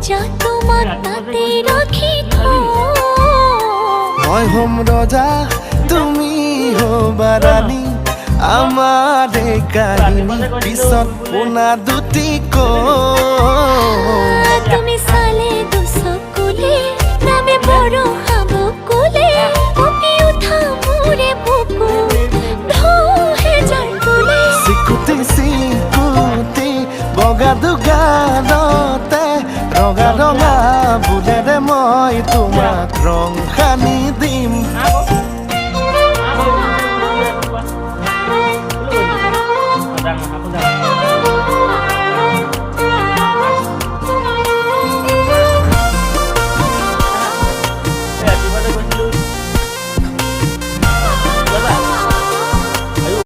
যা তোমার তাতে রাখি মই হম রজা তুমি হবা রানী আমার কাহিনী পিছত পোনা দুটি তুমি সালে দুচকুলে নামে বড় হাবকুলে পপি উঠা মোৰে বুকু ঢৌহে জাৰকুলে চিকুটি চিকুটি বগা দুগানতে ৰঙা ৰঙা বুলেৰে মই তোমাক ৰং সানি দিম